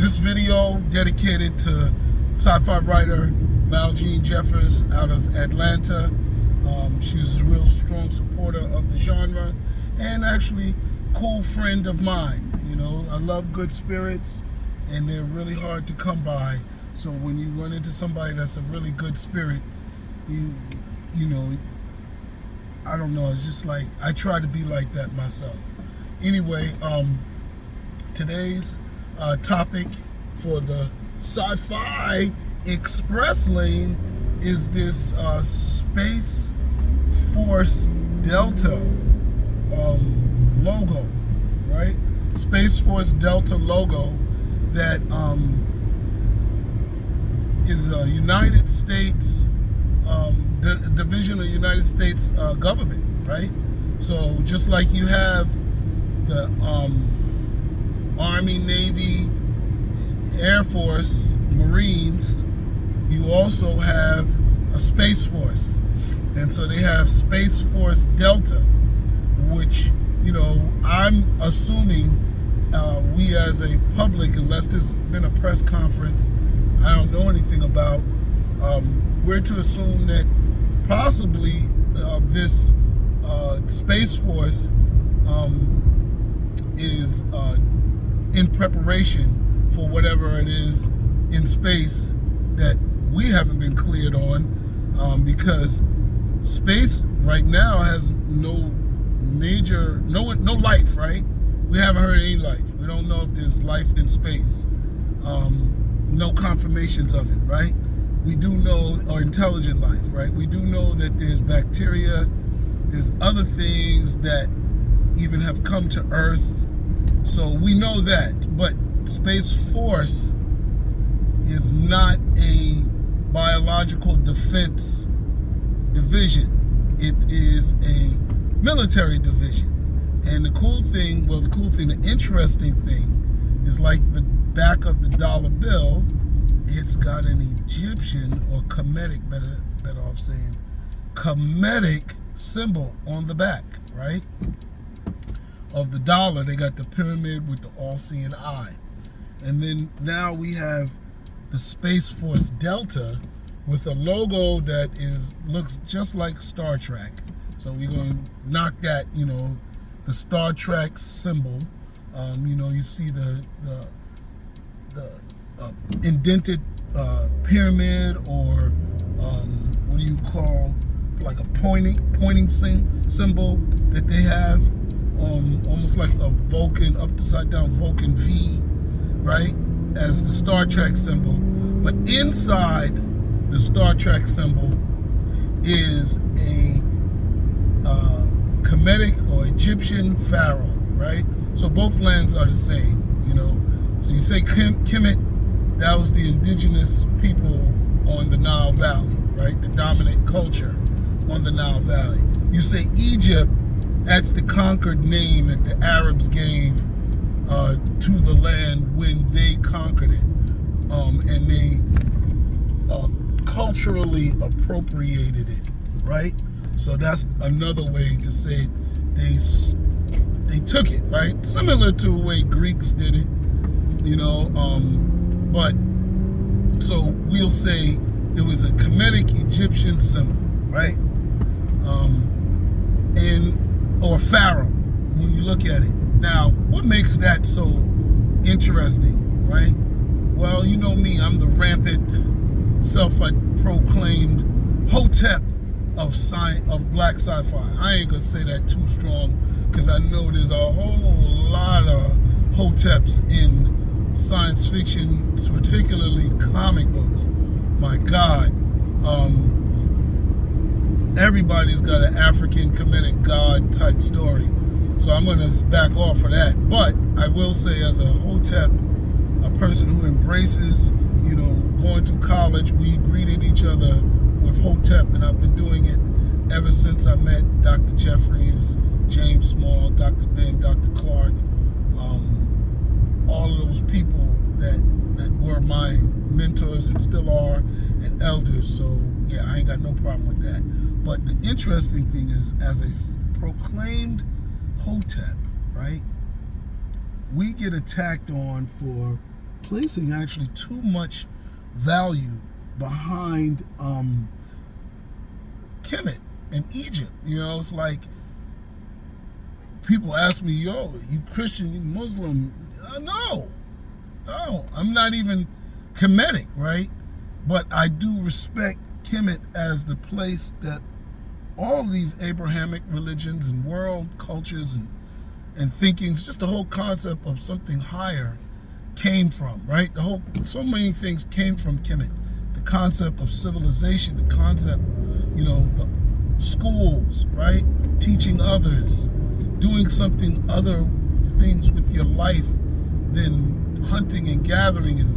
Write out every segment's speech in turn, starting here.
This video dedicated to sci-fi writer Val Jean Jeffers out of Atlanta. She's a real strong supporter of the genre and actually cool friend of mine. You know, I love good spirits and they're really hard to come by. So when you run into somebody that's a really good spirit, you know, I don't know, it's just like I try to be like that myself. Anyway, today's topic for the Sci-Fi Express Lane is this Space Force Delta logo, right? Space Force Delta logo that is a United States division of United States government, right? So just like you have the Army, Navy, Air Force, Marines, you also have a Space Force. And so they have Space Force Delta, which, you know, I'm assuming we as a public, unless there's been a press conference I don't know anything about, we're to assume that possibly this Space Force is in preparation for whatever it is in space that we haven't been cleared on, because space right now has no life, right? We haven't heard any life. We don't know if there's life in space. No confirmations of it, right? We do know, or intelligent life, right? We do know that there's bacteria, there's other things that even have come to Earth. So we know that, but Space Force is not a biological defense division. It is a military division. And the interesting thing is, like the back of the dollar bill, it's got an Egyptian or Kemetic, better off saying, Kemetic symbol on the back, right? Of the dollar, they got the pyramid with the all-seeing eye. And then now we have the Space Force Delta with a logo that looks just like Star Trek. So we're going to knock that, you know, the Star Trek symbol. You know, you see the indented pyramid, or what do you call, like a pointing symbol that they have, almost like a Vulcan, upside down Vulcan V, right, as the Star Trek symbol. But inside the Star Trek symbol is a Kemetic or Egyptian pharaoh, right? So both lands are the same, you know. So you say Kemet, that was the indigenous people on the Nile Valley, right? The dominant culture on the Nile Valley. You say Egypt, that's the conquered name that the Arabs gave to the land when they conquered it. And they culturally appropriated it, right? So that's another way to say they took it, right? Similar to the way Greeks did it, you know. But so we'll say it was a Kemetic Egyptian symbol, right? Or pharaoh when you look at it. Now, what makes that so interesting, right? Well, you know me, I'm the rampant, self-proclaimed Hotep of black sci-fi. I ain't gonna say that too strong, because I know there's a whole lot of Hoteps in science fiction, particularly comic books. My God, everybody's got an African Kemetic god type story, so I'm gonna back off of that. But I will say, as a Hotep, a person who embraces, you know, going to college, we greeted each other with Hotep, and I've been doing it ever since I met Dr. Jeffries, James Small, Dr. Ben, Dr. Clark, all of those people that were my mentors and still are, and elders. So yeah, I ain't got no problem with that. But the interesting thing is, as a proclaimed Hotep, right, we get attacked on for placing actually too much value behind Kemet in Egypt. It's like people ask me, yo, you Christian, you Muslim? No, I'm not even Kemetic, right? But I do respect Kemet as the place that all these Abrahamic religions and world cultures and thinkings, just the whole concept of something higher came from, right? So many things came from Kemet. The concept of civilization, the concept, the schools, right? Teaching others, doing something, other things with your life than hunting and gathering and,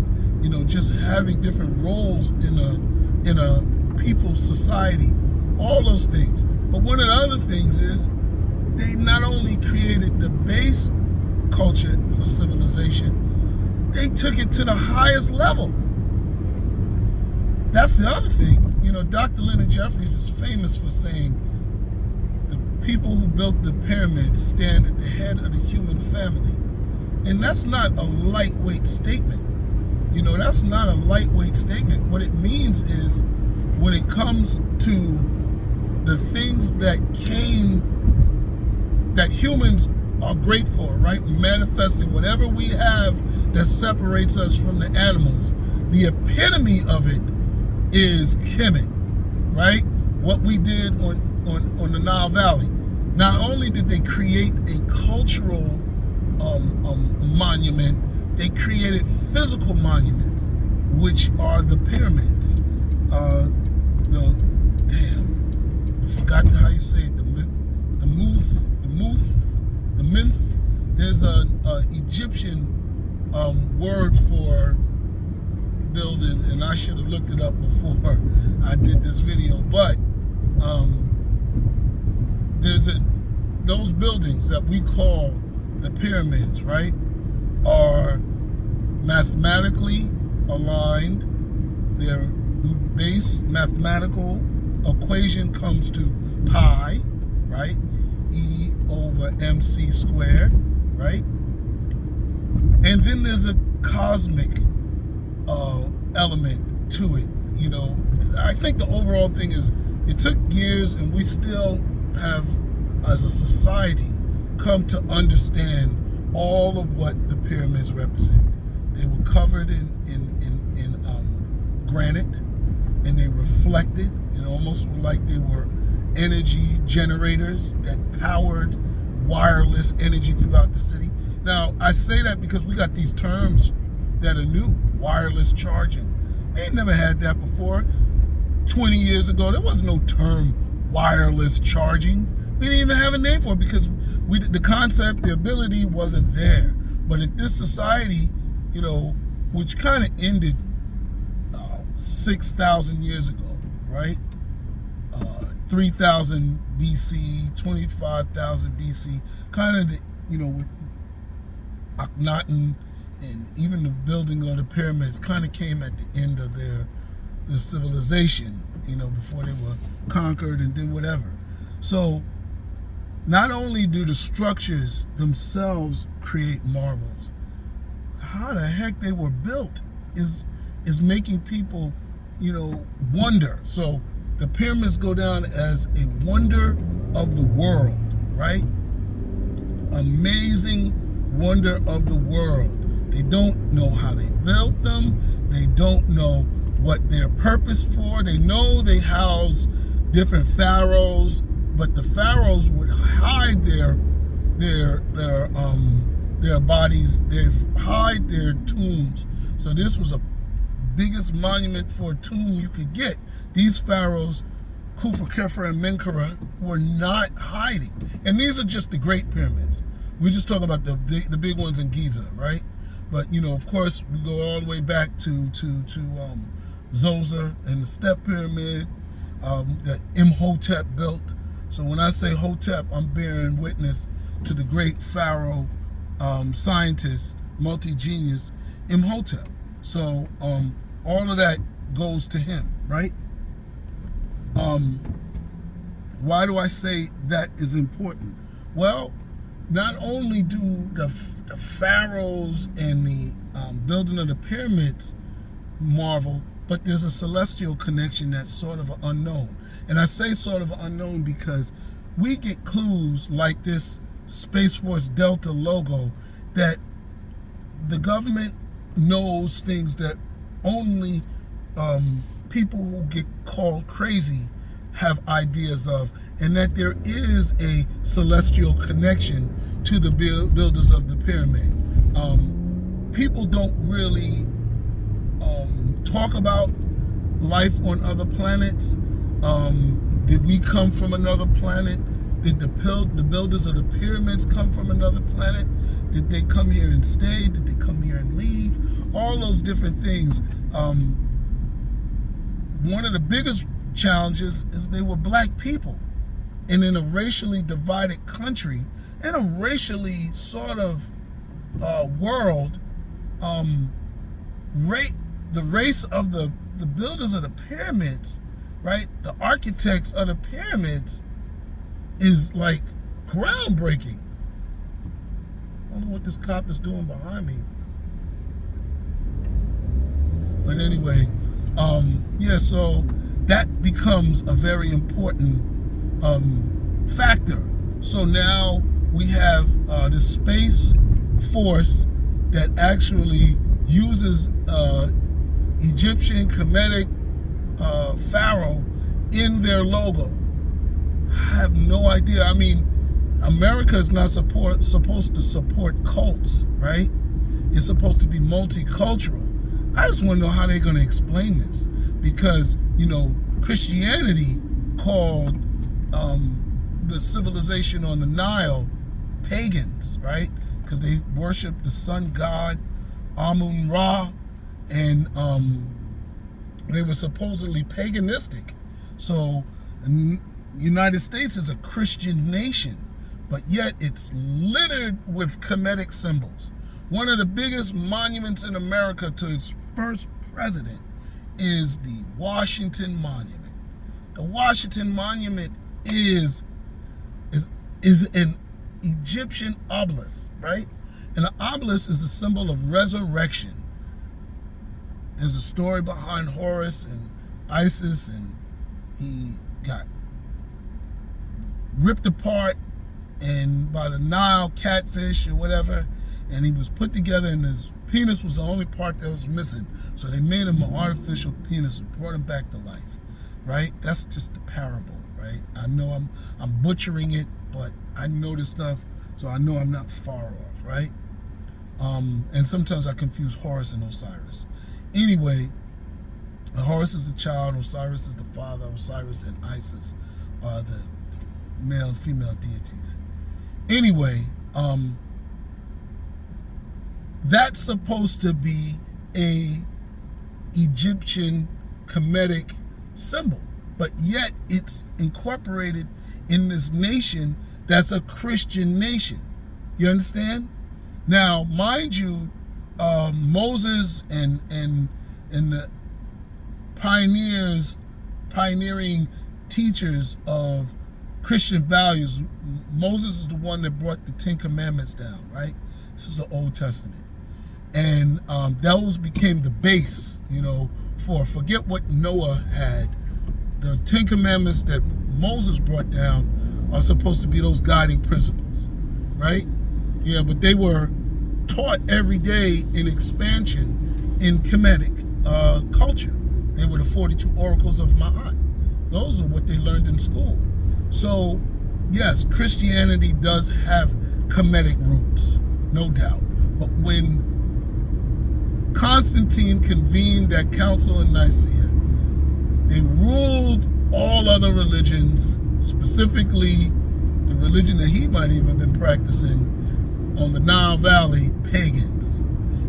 just having different roles in a people's society, all those things. But one of the other things is they not only created the base culture for civilization, they took it to the highest level. That's the other thing. Dr. Leonard Jeffries is famous for saying the people who built the pyramids stand at the head of the human family. And that's not a lightweight statement. That's not a lightweight statement. What it means is when it comes to the things that humans are great for, right? Manifesting whatever we have that separates us from the animals. The epitome of it is Kemet, right? What we did on the Nile Valley. Not only did they create a cultural monument, they created physical monuments, which are the pyramids. I forgot how you say it. The myth. There's an Egyptian word for buildings, and I should have looked it up before I did this video. But those buildings that we call the pyramids, right, are mathematically aligned. Their base mathematical equation comes to pi, right? E over mc squared, right? And then there's a cosmic element to it. I think the overall thing is it took years, and we still have, as a society, come to understand all of what the pyramids represent. They were covered in granite, and they reflected. It almost like they were energy generators that powered wireless energy throughout the city. Now, I say that because we got these terms that are new. Wireless charging. They ain't never had that before. 20 years ago, there was no term wireless charging. We didn't even have a name for it because the concept, the ability wasn't there. But in this society, which kind of ended 6,000 years ago, right? 3,000 BC, 25,000 BC, kind of, with Akhenaten and even the building of the pyramids kind of came at the end of their civilization, before they were conquered and did whatever. So not only do the structures themselves create marvels, how the heck they were built is making people, wonder. So the pyramids go down as a wonder of the world, right? Amazing wonder of the world. They don't know how they built them. They don't know what they're purposed for. They know they house different pharaohs, but the pharaohs would hide their bodies. They hide their tombs. So this was a biggest monument for a tomb you could get. These pharaohs, Khufu, Khafre, and Menkaure, were not hiding. And these are just the Great Pyramids. We're just talking about the big ones in Giza, right? But of course, we go all the way back to Zoser and the Step Pyramid that Imhotep built. So when I say Hotep, I'm bearing witness to the great pharaoh, scientist, multi-genius, Imhotep. So all of that goes to him, right? Why do I say that is important? Well, not only do the pharaohs and the building of the pyramids marvel, but there's a celestial connection that's sort of unknown. And I say sort of unknown because we get clues like this Space Force Delta logo that the government knows things that only people who get called crazy have ideas of, and that there is a celestial connection to the builders of the pyramid. People don't really talk about life on other planets. Did we come from another planet? Did the builders of the pyramids come from another planet? Did they come here and stay? Did they come here and leave? All those different things. One of the biggest challenges is they were black people. And in a racially divided country, in a racially sort of world, the race of the builders of the pyramids, right? The architects of the pyramids is like groundbreaking. I don't know what this cop is doing behind me. But anyway, yeah, so that becomes a very important factor. So now we have this space force that actually uses Egyptian Kemetic pharaoh in their logo. I have no idea. I mean, America is not supposed to support cults, right? It's supposed to be multicultural. I just want to know how they're going to explain this, because, you know, Christianity called the civilization on the Nile pagans, right? Because they worship the sun god Amun-Ra, and they were supposedly paganistic. So United States is a Christian nation, but yet it's littered with Kemetic symbols. One of the biggest monuments in America to its first president is the Washington Monument. The Washington Monument is an Egyptian obelisk, right? And the obelisk is a symbol of resurrection. There's a story behind Horus and Isis, and he got ripped apart and by the Nile catfish or whatever, and he was put together, and his penis was the only part that was missing. So they made him an artificial penis and brought him back to life, right? That's just the parable, right? I know I'm butchering it, but I know this stuff, so I know I'm not far off, right? And sometimes I confuse Horus and Osiris. Anyway, Horus is the child, Osiris is the father. Osiris and Isis are the male and female deities. Anyway, that's supposed to be a Egyptian Kemetic symbol, but yet it's incorporated in this nation that's a Christian nation. You understand? Now, mind you, Moses and the pioneering teachers of Christian values, Moses is the one that brought the Ten Commandments down, right? This is the Old Testament. And those became the base, you know, forget what Noah had. The Ten Commandments that Moses brought down are supposed to be those guiding principles, right? Yeah, but they were taught every day in expansion in Kemetic culture. They were the 42 oracles of Ma'at. Those are what they learned in school. So, yes, Christianity does have Kemetic roots, no doubt. But when Constantine convened that council in Nicaea, they ruled all other religions, specifically the religion that he might even been practicing on the Nile Valley, pagans.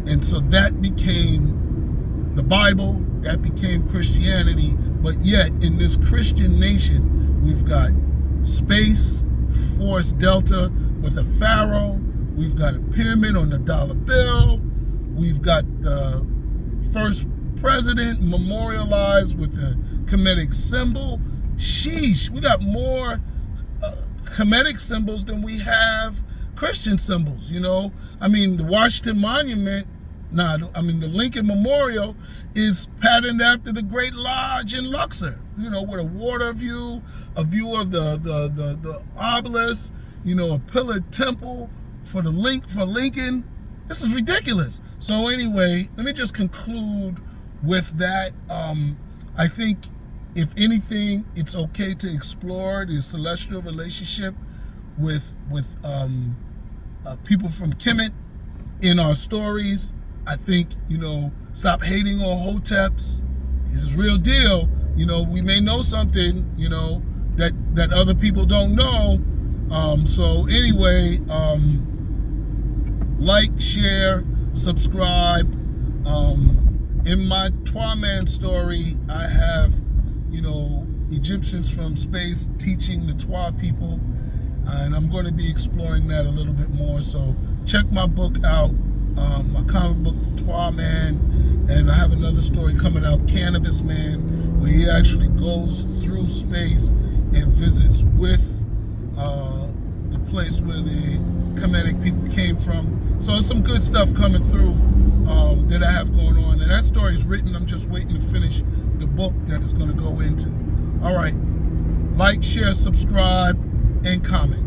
And so that became the Bible, that became Christianity. But yet in this Christian nation, we've got Space Force Delta with a pharaoh. We've got a pyramid on the dollar bill. We've got the first president memorialized with a Kemetic symbol. Sheesh, we got more Kemetic symbols than we have Christian symbols, you know. I mean, the Washington Monument, the Lincoln Memorial is patterned after the Great Lodge in Luxor, you know, with a water view, a view of the obelisk, you know, a pillared temple for Lincoln. This is ridiculous. So anyway, let me just conclude with that. I think, if anything, it's okay to explore the celestial relationship with people from Kemet in our stories. I think, you know, stop hating on Hoteps. This is real deal. You know, we may know something, you know, that other people don't know. So anyway, like, share, subscribe. In my Twa-Man story, I have, you know, Egyptians from space teaching the Twa people, and I'm going to be exploring that a little bit more. So check my book out, my comic book, The Twa-Man, and I have another story coming out, Cannabis Man, where he actually goes through space and visits with the place where the Kemetic people came from. So there's some good stuff coming through that I have going on, and that story is written. I'm just waiting to finish the book that it's going to go into. All right, like, share, subscribe, and comment.